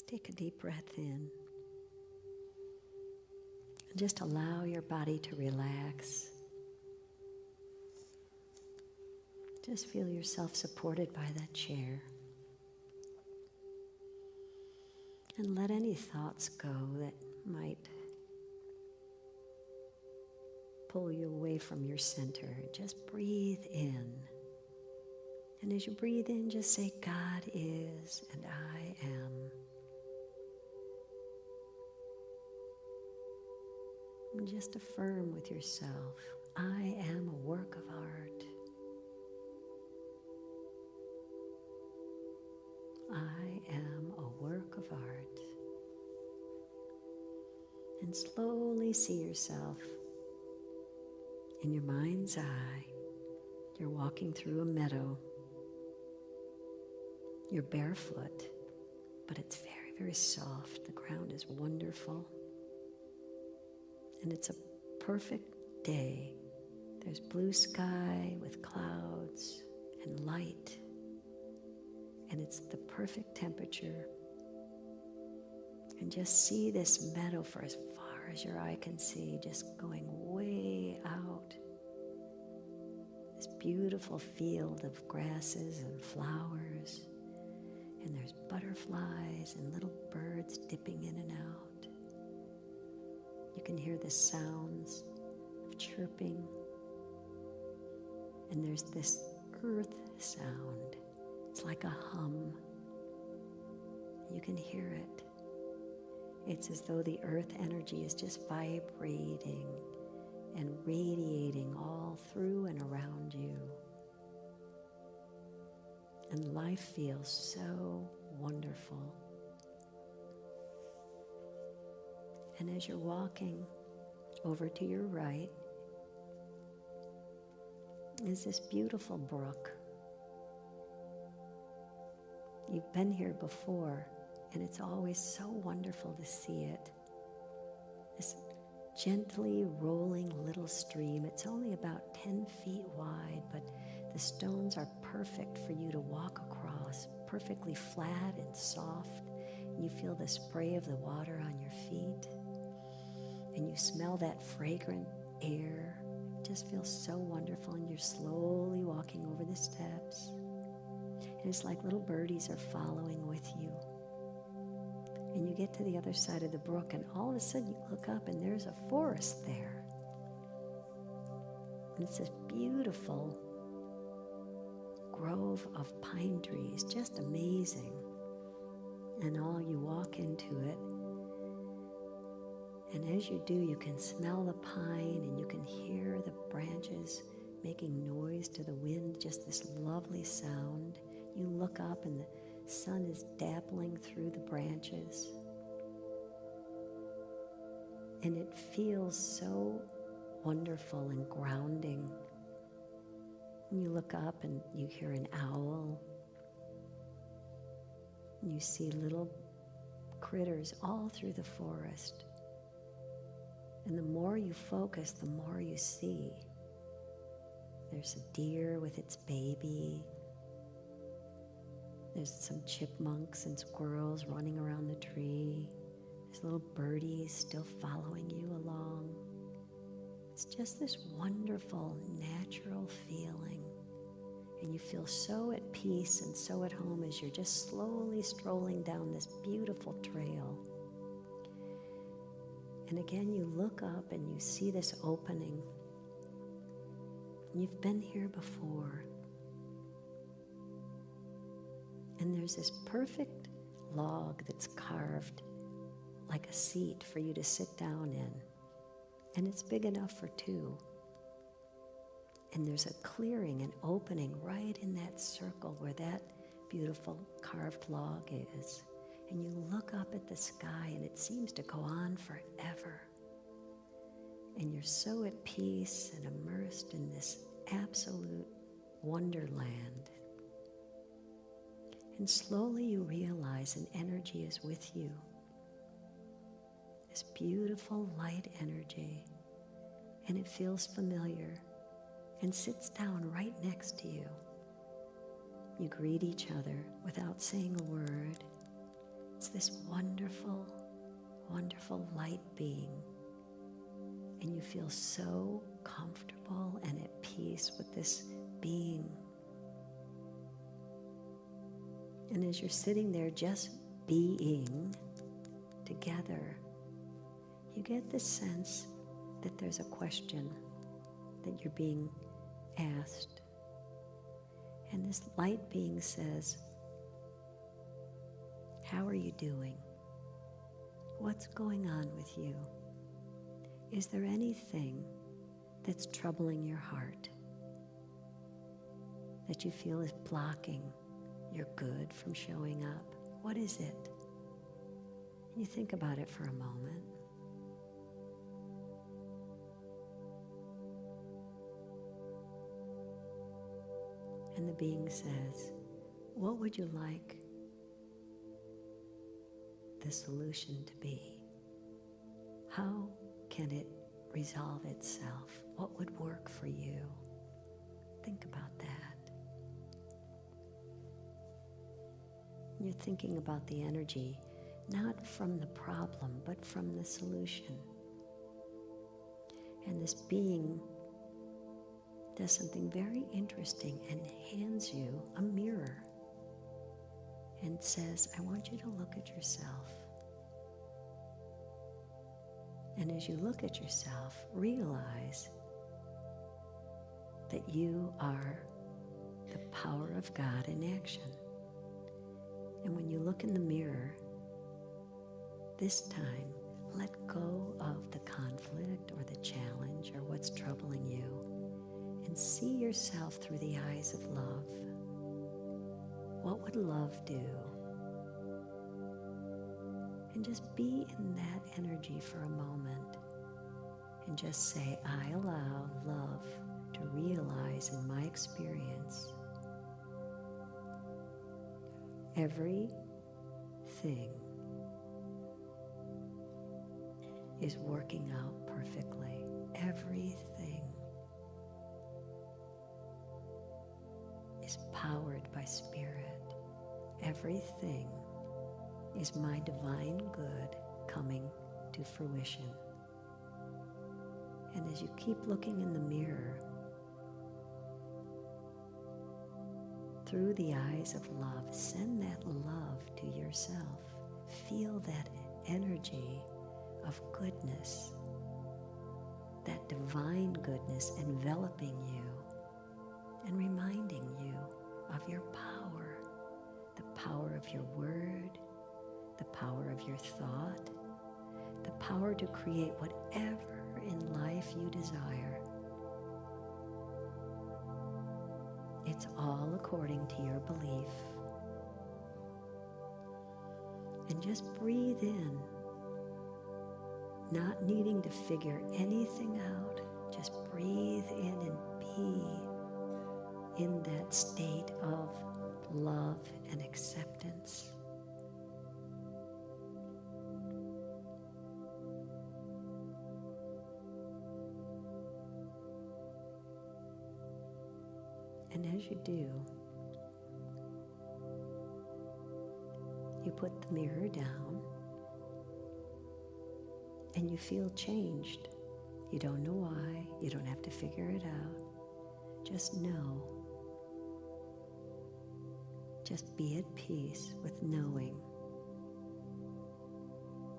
Take a deep breath in. And just allow your body to relax. Just feel yourself supported by that chair. And let any thoughts go that might pull you away from your center. Just breathe in. And as you breathe in, just say, God is and I am. And just affirm with yourself, I am a work of art. I am a work of art. And slowly see yourself in your mind's eye. You're walking through a meadow. You're barefoot, but it's very, very soft. The ground is wonderful. And it's a perfect day. There's blue sky with clouds and light. And it's the perfect temperature. And just see this meadow for as far as your eye can see, just going way out. This beautiful field of grasses and flowers. And there's butterflies and little birds dipping in and out. You can hear the sounds of chirping. And there's this earth sound. It's like a hum. You can hear it. It's as though the earth energy is just vibrating and radiating all through and around you. And life feels so wonderful. And as you're walking over to your right is this beautiful brook. You've been here before, and it's always so wonderful to see it. This gently rolling little stream. It's only about 10 feet wide, but the stones are perfect for you to walk across, perfectly flat and soft. And you feel the spray of the water on your feet. And you smell that fragrant air. It just feels so wonderful, and you're slowly walking over the steps. And it's like little birdies are following with you. And you get to the other side of the brook, and all of a sudden you look up and there's a forest there. And it's this beautiful grove of pine trees, just amazing. And all you walk into it, and as you do, you can smell the pine and you can hear the branches making noise to the wind, just this lovely sound. You look up and the sun is dappling through the branches. And it feels so wonderful and grounding. And you look up and you hear an owl. And you see little critters all through the forest. And the more you focus, the more you see. There's a deer with its baby. There's some chipmunks and squirrels running around the tree. There's little birdies still following you along. It's just this wonderful, natural feeling. And you feel so at peace and so at home as you're just slowly strolling down this beautiful trail. And again, you look up and you see this opening. You've been here before. And there's this perfect log that's carved like a seat for you to sit down in. And it's big enough for two. And there's a clearing, an opening right in that circle where that beautiful carved log is. And you look up at the sky and it seems to go on forever. And you're so at peace and immersed in this absolute wonderland. And slowly you realize an energy is with you. This beautiful light energy. And it feels familiar and sits down right next to you. You greet each other without saying a word. It's this wonderful, wonderful light being. And you feel so comfortable and at peace with this being. And as you're sitting there just being together, you get the sense that there's a question that you're being asked. And this light being says, how are you doing? What's going on with you? Is there anything that's troubling your heart that you feel is blocking your good from showing up? What is it? And you think about it for a moment. And the being says, what would you like the solution to be? How can it resolve itself? What would work for you? Think about that. You're thinking about the energy, not from the problem, but from the solution. And this being does something very interesting and hands you a mirror and says, I want you to look at yourself. And as you look at yourself, realize that you are the power of God in action. And when you look in the mirror, this time, let go of the conflict or the challenge or what's troubling you, and see yourself through the eyes of love. What would love do? And just be in that energy for a moment and just say, I allow love to realize in my experience everything is working out perfectly. Everything is powered by Spirit. Everything is my divine good coming to fruition. And as you keep looking in the mirror, through the eyes of love, send that love to yourself. Feel that energy of goodness, that divine goodness enveloping you and reminding you of your power, the power of your word, the power of your thought, the power to create whatever in life you desire. It's all according to your belief. And just breathe in, not needing to figure anything out. Just breathe in and be in that state of love and acceptance. And as you do, you put the mirror down and you feel changed. You don't know why. You don't have to figure it out. Just know. Just be at peace with knowing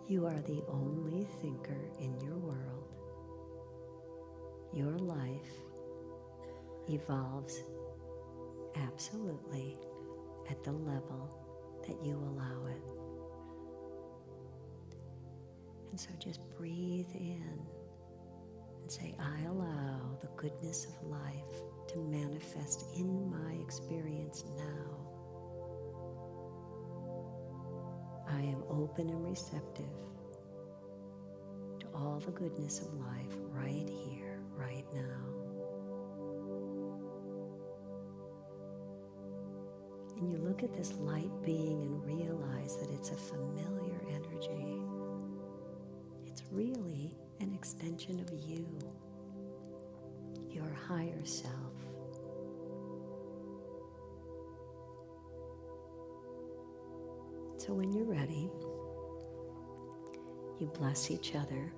you are the only thinker in your world. Your life evolves absolutely at the level that you allow it. And so just breathe in and say, I allow the goodness of life to manifest in my experience now. I am open and receptive to all the goodness of life right here, right now. And you look at this light being and realize that it's a familiar energy. It's really an extension of you, your higher self. So So when you're ready, you bless each other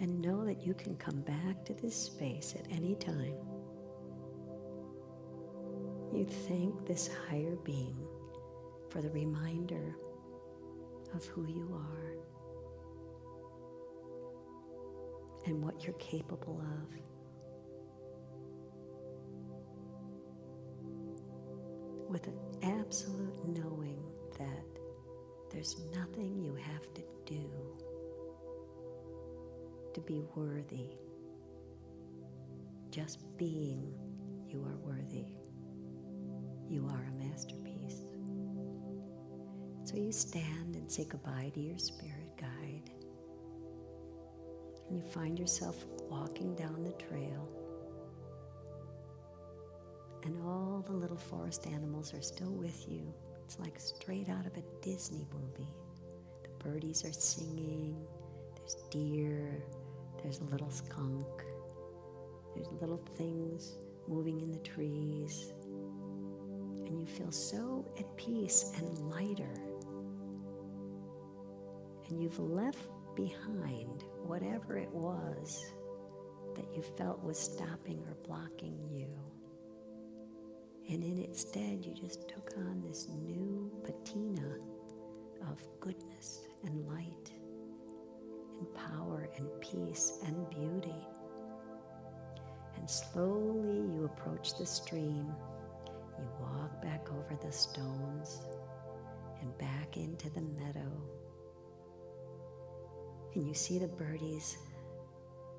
and know that you can come back to this space at any time. You thank this higher being for the reminder of who you are and what you're capable of. With an absolute knowing that there's nothing you have to do to be worthy. Just being, you are worthy. You are a masterpiece. So you stand and say goodbye to your spirit guide. And you find yourself walking down the trail. And all the little forest animals are still with you. It's like straight out of a Disney movie. The birdies are singing, there's deer, there's a little skunk, there's little things moving in the trees. And you feel so at peace and lighter. And you've left behind whatever it was that you felt was stopping or blocking you. And in its stead, you just took on this new patina of goodness and light and power and peace and beauty. And slowly you approach the stream. You walk back over the stones and back into the meadow. And you see the birdies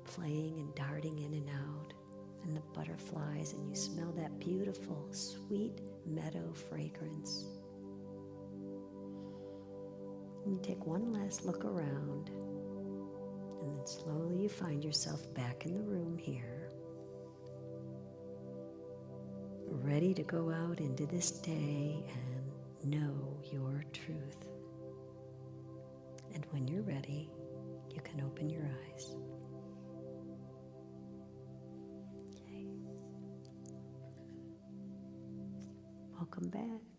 playing and darting in and out, and the butterflies, and you smell that beautiful, sweet meadow fragrance. And you take one last look around, and then slowly you find yourself back in the room here, ready to go out into this day and know your truth. And when you're ready, you can open your eyes. Okay. Welcome back.